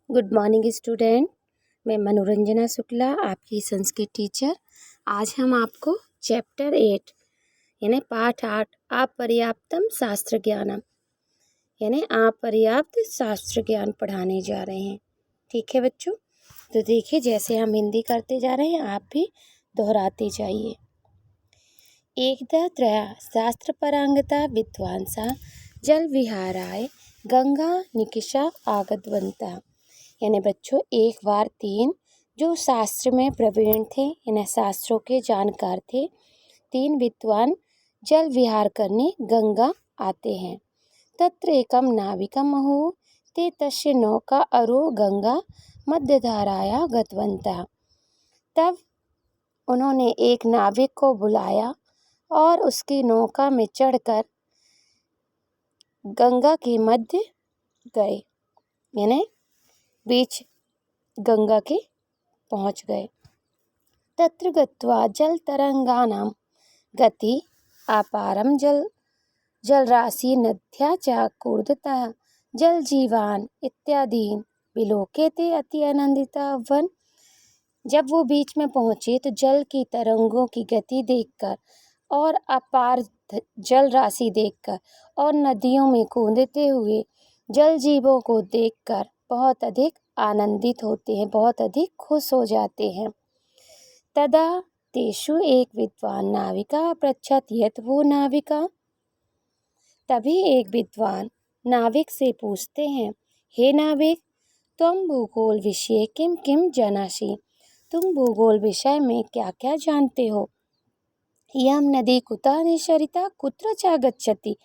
Good morning student. मैं मनोरंजना शुक्ला, आपकी संस्कृत टीचर। आज हम आपको चैप्टर 8 यानी पाठ 8 अपर्याप्तम शास्त्र ज्ञानम यानी अपर्याप्त शास्त्र ज्ञान पढ़ाने जा रहे हैं। ठीक है बच्चों, तो देखिए जैसे हम हिंदी करते जा रहे हैं आप भी दोहराते जाइए। एकदा त्रया शास्त्र परांगता विद्वांसा जल विहाराय गंगा निकिषा आगतवंता। यानी बच्चों एक बार 3 जो शास्त्र में प्रवीण थे यानी शास्त्रों के जानकार थे 3 विद्वान जल विहार करने गंगा आते हैं। तत्र एकम नाविकम अहो ते तस्य नौका अरो गंगा मध्यधाराया गतवंता। तब उन्होंने एक नाविक को बुलाया और उसकी नौका में चढ़कर गंगा के मध्य गए यानी बीच गंगा के पहुँच गए। तत्र गत्वा जल तरंगानां गति अपारम जल राशि नद्या च कूर्दतः जल जीवान इत्यादीन विलोक्यते अति आनंदिता वन। जब वो बीच में पहुँचे तो जल की तरंगों की गति देखकर और अपार जल राशि देखकर और नदियों में कूदते हुए जल जीवों को देखकर बहुत अधिक आनंदित होते हैं, बहुत अधिक खुश हो जाते हैं। तदा तेषु एक विद्वान नाविका पृच्छत यत् वो नाविका। तभी एक विद्वान नाविक से पूछते हैं, हे नाविक, तुम भूगोल विषय किम किम जानासि? तुम भूगोल विषय में क्या क्या जानते हो? यम नदी कुतः निःसरिता कुत्र च गच्छति?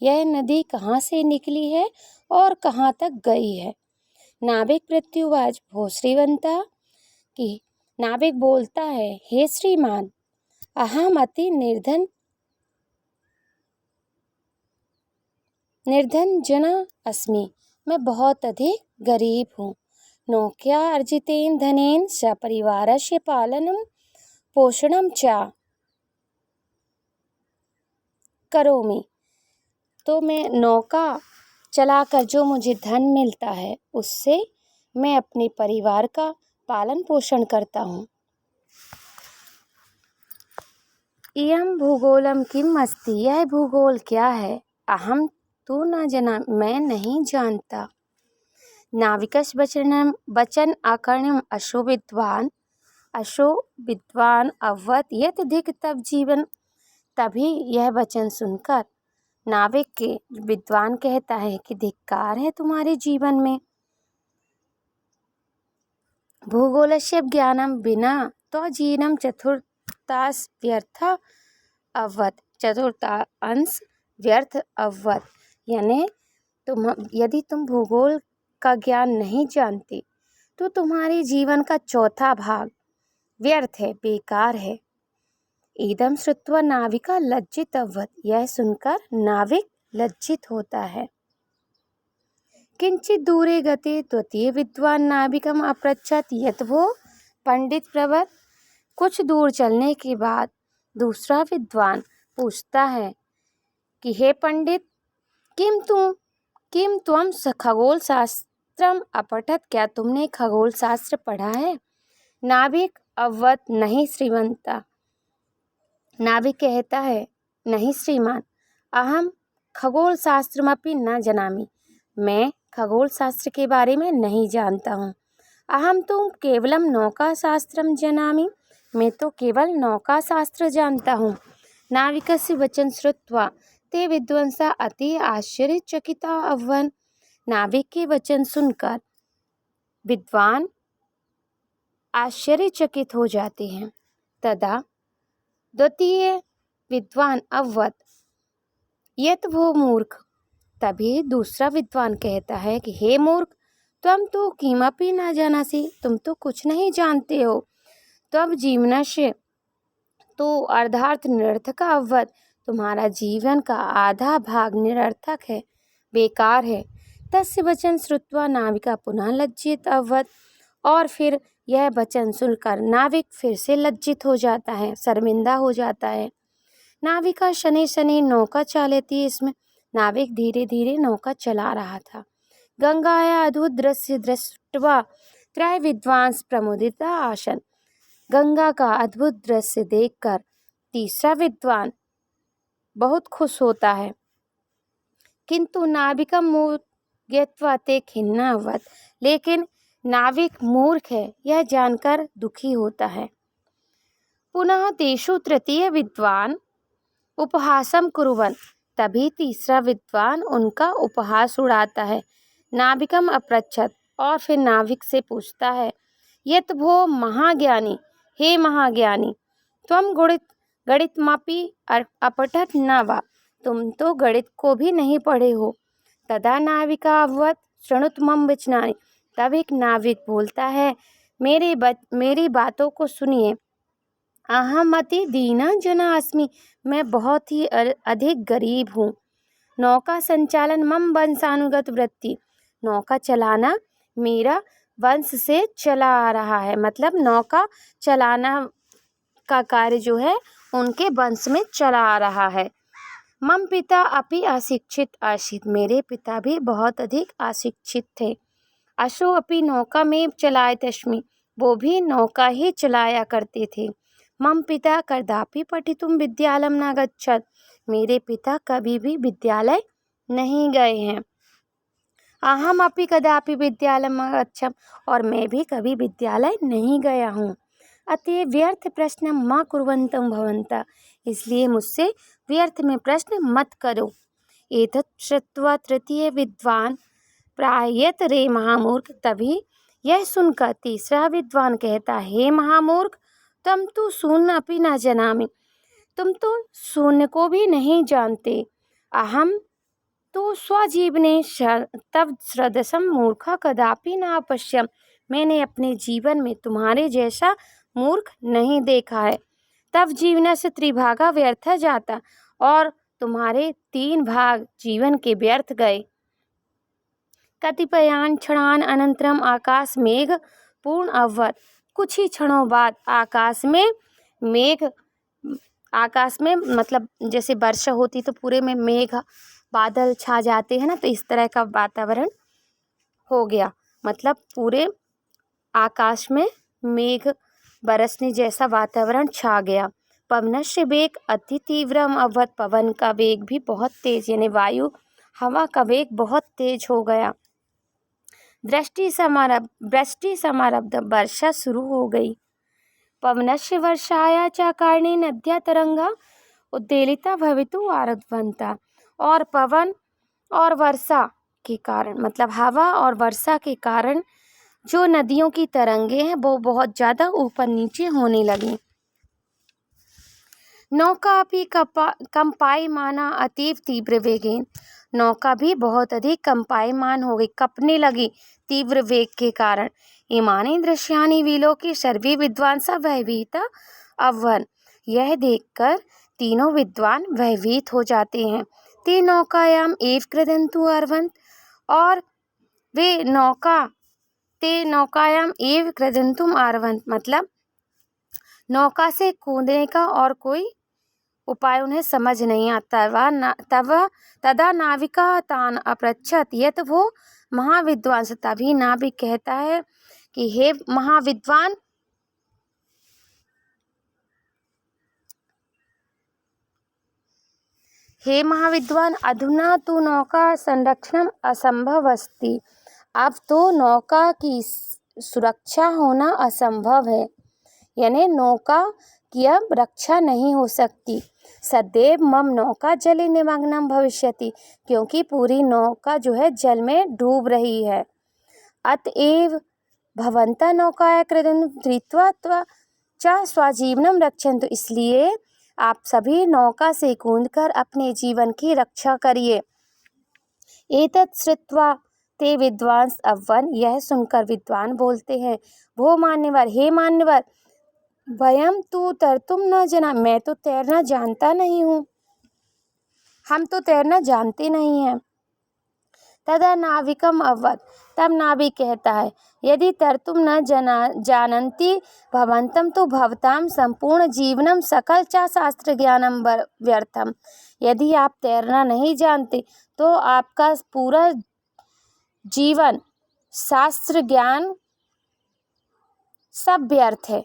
यह नदी कहाँ से निकली है और कहाँ तक गई है? नाविक प्रत्युवाच भो श्रीवंता कि नाविक बोलता है, हे श्रीमान, अहम अति निर्धन जना अस्मि। मैं बहुत अधिक गरीब हूँ। नौक्या अर्जितेन धनेन सपरिवारस्य पालनम पोषणम च करोमि। तो मैं नौका चलाकर जो मुझे धन मिलता है उससे मैं अपने परिवार का पालन पोषण करता हूँ। इयं भूगोलम किम अस्ति? यह भूगोल क्या है? अहम तो न जना, मैं नहीं जानता। नाविकस वचन अकर्णम अशो विद्वान अववत यत धिक तब जीवन। तभी यह वचन सुनकर नाविक के विद्वान कहता है कि धिक्कार है तुम्हारे जीवन में। भूगोलस्य ज्ञानम बिना तो जीवनम चतुर्थांश व्यर्थ अववत। चतुर्थांश व्यर्थ अववत यानी यदि तुम भूगोल का ज्ञान नहीं जानते तो तुम्हारे जीवन का चौथा भाग व्यर्थ है, बेकार है। इदम श्रुत्वा नाविका लज्जित अभवत। यह सुनकर नाविक लज्जित होता है। किंचित दूरे गते द्वितीय विद्वान नाविकम अपृच्छत यत् भो पंडित प्रवर। कुछ दूर चलने के बाद दूसरा विद्वान पूछता है कि हे पंडित, किम त्वं खगोल शास्त्रम अपठत? क्या तुमने खगोल शास्त्र पढ़ा है? नाविक अववत नहीं श्रीमंता। नाविक कहता है, नहीं श्रीमान, अहम खगोल शास्त्रमपि न जानामि। मैं खगोल शास्त्र के बारे में नहीं जानता हूँ। अहम तो केवलम नौका शास्त्रम जानामि। मैं तो केवल नौका शास्त्र जानता हूँ। नाविकस्य वचन श्रुत्वा ते विद्वांसा अति आश्चर्यचकिता अभवन्। नाविक के वचन सुनकर विद्वान आश्चर्यचकित हो जाते हैं। तदा द्वितीय विद्वान अववत यत् भो मूर्ख। तभी दूसरा विद्वान कहता है कि हे मूर्ख, तुम तो किमपि न जानासि, तुम तो कुछ नहीं जानते हो। तब जीवनस्य तो अर्धार्थ निरर्थक अववत। तुम्हारा जीवन का आधा भाग निरर्थक है, बेकार है। तस्य वचन श्रुत्वा नाविका पुनः लज्जित अववत। और फिर यह वचन सुनकर नाविक फिर से लज्जित हो जाता है, शर्मिंदा हो जाता है। नाविका शनि शनि नौका चालती। इसमें नाविक धीरे धीरे नौका चला रहा था। गंगाया अद्भुत दृश्य दृष्ट्वा त्रय विद्वांस प्रमुदिता आसन। गंगा का अद्भुत दृश्य देखकर तीसरा विद्वान बहुत खुश होता है, किंतु नाविकम मूर्खत्वा ते खिन्नावत, लेकिन नाविक मूर्ख है यह जानकर दुखी होता है। पुनः तेषु तृतीय विद्वान उपहासम कुर्वन्, तभी तीसरा विद्वान उनका उपहास उड़ाता है। नाविकम अपृच्छत, और फिर नाविक से पूछता है, यत भो महाज्ञानी, हे महाज्ञानी, त्वं गणितमपि अपठत न वा, तुम तो गणित को भी नहीं पढ़े हो। तदा नाविका अववत् शृणुत मम वचनानि, तब एक नाविक बोलता है, मेरी बातों को सुनिए। अहम अति दीना जना अस्मि, मैं बहुत ही अधिक गरीब हूँ। नौका संचालन मम वंशानुगत वृत्ति, नौका चलाना मेरा वंश से चला आ रहा है, मतलब नौका चलाना का कार्य जो है उनके वंश में चला आ रहा है। मम पिता अपि अशिक्षित आसीत्, मेरे पिता भी बहुत अधिक अशिक्षित थे। अशो अपि नौका में चलायतस्मि, वो भी नौका ही चलाया करते थे। मम पिता कदापि पठितुम विद्यालयं न गच्छत्, मेरे पिता कभी भी विद्यालय नहीं गए हैं। अहम अपि कदापि विद्यालयम् अगच्छम्, और मैं भी कभी विद्यालय नहीं गया हूँ। अतएव व्यर्थ प्रश्न मा कुर्वन्तं भवन्तः, इसलिए मुझसे व्यर्थ में प्रश्न मत करो। एतत् श्रुत्वा तृतीय विद्वान प्रायत रे महामूर्ख, तभी यह सुनकर तीसरा विद्वान कहता, हे महामूर्ख, तुम तो शून्य अपि न जानामि, तुम तो शून्य को भी नहीं जानते। अहम तो स्वजीवने तव सदृशं मूर्खा कदापि न पश्यम्, मैंने अपने जीवन में तुम्हारे जैसा मूर्ख नहीं देखा है। तब जीवन से त्रिभागा व्यर्थ जाता, और तुम्हारे 3 भाग जीवन के व्यर्थ गए। कतिपयान क्षणान अनंतरम आकाश मेघ पूर्ण अभवत्, कुछ ही क्षणों बाद आकाश में मतलब जैसे वर्षा होती तो पूरे में मेघ बादल छा जाते हैं ना, तो इस तरह का वातावरण हो गया, मतलब पूरे आकाश में मेघ बरसने जैसा वातावरण छा गया। पवनस्य वेग अति तीव्रम अभवत्, पवन का वेग भी बहुत तेज, यानी वायु हवा का वेग बहुत तेज हो गया। वृष्टि समारब्ध, वर्षा शुरू हो गई। पवनस्य वर्षाया च कारणे नद्या तरंगा उद्वेलिता भवितुम् आरब्धवन्तः, और पवन और वर्षा के कारण, मतलब हवा और वर्षा के कारण जो नदियों की तरंगे हैं वो बहुत ज़्यादा ऊपर नीचे होने लगी। नौका भी कंपायमाना अतीव तीव्र वेगेन, नौका भी बहुत अधिक कंपायमान हो गई, कपने लगी तीव्र वेग के कारण। इमानी दृश्यानि विलोक्य सर्वे विद्वांसा भयभीता अभवन्, यह देखकर तीनों विद्वान भयभीत हो जाते हैं। ते नौकायाम एव क्रीडन्तु अर्वन्त, और वे नौकायाम एव क्रीडन्तुम अर्वन्त, मतलब नौका से कूदने का और कोई उपाय उन्हें समझ नहीं आता। तदा नाविका तान अपृच्छत यत वो महाविद्वान, तभी नाविक कहता है कि हे महाविद्वान, अधुना तो नौका संरक्षण असंभव अस्ति, अब तो नौका की सुरक्षा होना असंभव है, यानी नौका की अब रक्षा नहीं हो सकती। सदैव मम नौका जले निमग्नम भविष्यति, क्योंकि पूरी नौका जो है जल में डूब रही है। अतएव भवन्तः नौकाया क्रीडन्तु धृत्वा च स्वजीवनम रक्षन्तु, इसलिए आप सभी नौका से कूदकर अपने जीवन की रक्षा करिए। एतत् श्रुत्वा ते विद्वांस अभवन्, यह सुनकर विद्वान बोलते हैं, भो मान्यवर, हे मान्यवर, वयम तो तर्तुम न जना, मैं तो तैरना जानता नहीं हूँ, हम तो तैरना जानते नहीं हैं। तदा नाविकम अववत्, तब नाविक कहता है, यदि तर्तुम न जानन्ति भवन्तं तो भवतां संपूर्ण जीवनम सकल च शास्त्र ज्ञानम व्यर्थम, यदि आप तैरना नहीं जानते तो आपका पूरा जीवन, शास्त्र ज्ञान सब व्यर्थ है।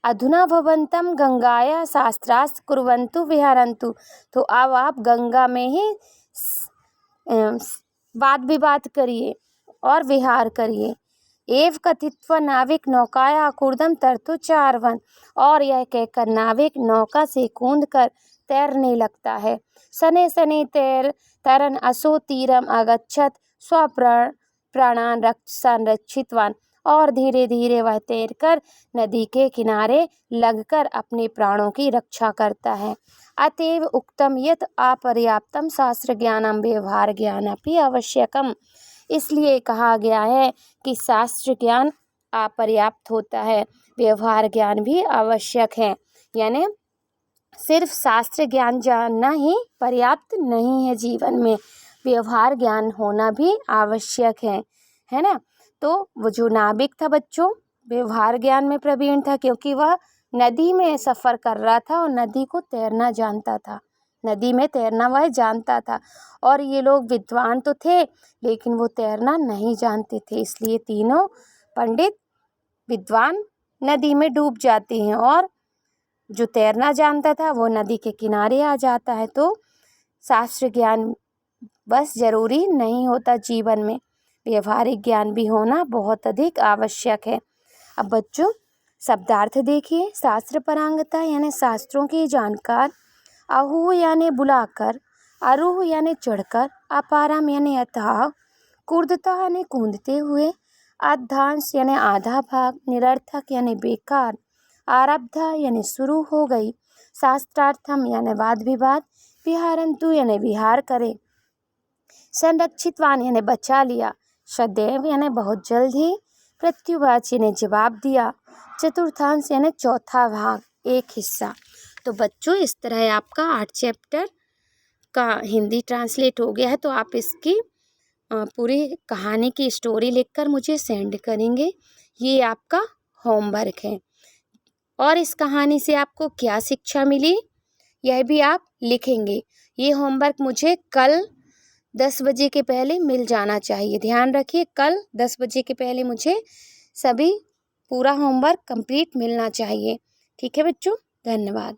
अधुना भवन्तं गंगाया शास्त्रार्थ कुर्वन्तु विहरन्तु। तो अब आप गंगा में ही वाद विवाद करिए और विहार करिए। एव कथित्वा नाविक नौकाया कूर्दम तरतु चारवन। और यह कहकर नाविक नौका से कूद कर तैरने लगता है। शनैः शनैः तरन् असौ तीरम् अगच्छत् प्राणान् संरक्षितवान्। और धीरे धीरे वह तैरकर नदी के किनारे लगकर अपने प्राणों की रक्षा करता है। अतएव उक्तम यत् अपर्याप्तम शास्त्र ज्ञानम व्यवहार ज्ञानमपि आवश्यकम। इसलिए कहा गया है कि शास्त्र ज्ञान अपर्याप्त होता है, व्यवहार ज्ञान भी आवश्यक है। यानी सिर्फ शास्त्र ज्ञान जानना ही पर्याप्त नहीं है, जीवन में व्यवहार ज्ञान होना भी आवश्यक है ना। तो वो जो नाविक था बच्चों, व्यवहार ज्ञान में प्रवीण था, क्योंकि वह नदी में सफ़र कर रहा था और नदी को तैरना जानता था। नदी में तैरना वह जानता था। और ये लोग विद्वान तो थे, लेकिन वो तैरना नहीं जानते थे। इसलिए तीनों पंडित विद्वान नदी में डूब जाते हैं और जो तैरना जानता था वो नदी के किनारे आ जाता है। तो शास्त्र ज्ञान बस ज़रूरी नहीं होता, जीवन में व्यवहारिक ज्ञान भी होना बहुत अधिक आवश्यक है। अब बच्चों शब्दार्थ देखिए। शास्त्र परांगता यानी शास्त्रों के जानकार, आहू यानी बुलाकर, आरूह यानी चढ़कर, अपारम यानी अथाह, कूर्दता यानी कूदते हुए, आद्यांश यानी आधा भाग, निरर्थक यानी बेकार, आरब्धा यानी शुरू हो गई, शास्त्रार्थम यानी वाद विवाद, विहारंतु यानी विहार करे, संरक्षितवान यानी बचा लिया, सदैव यानी बहुत जल्द ही, प्रत्युवाची ने जवाब दिया, चतुर्थांश यानी चौथा भाग, एक हिस्सा। तो बच्चों इस तरह आपका 8 चैप्टर का हिंदी ट्रांसलेट हो गया है। तो आप इसकी पूरी कहानी की स्टोरी लिखकर मुझे सेंड करेंगे। ये आपका होमवर्क है। और इस कहानी से आपको क्या शिक्षा मिली यह भी आप लिखेंगे। ये होमवर्क मुझे कल 10 बजे के पहले मिल जाना चाहिए। ध्यान रखिए, कल 10 बजे के पहले मुझे सभी पूरा होमवर्क कंप्लीट मिलना चाहिए। ठीक है बच्चों, धन्यवाद।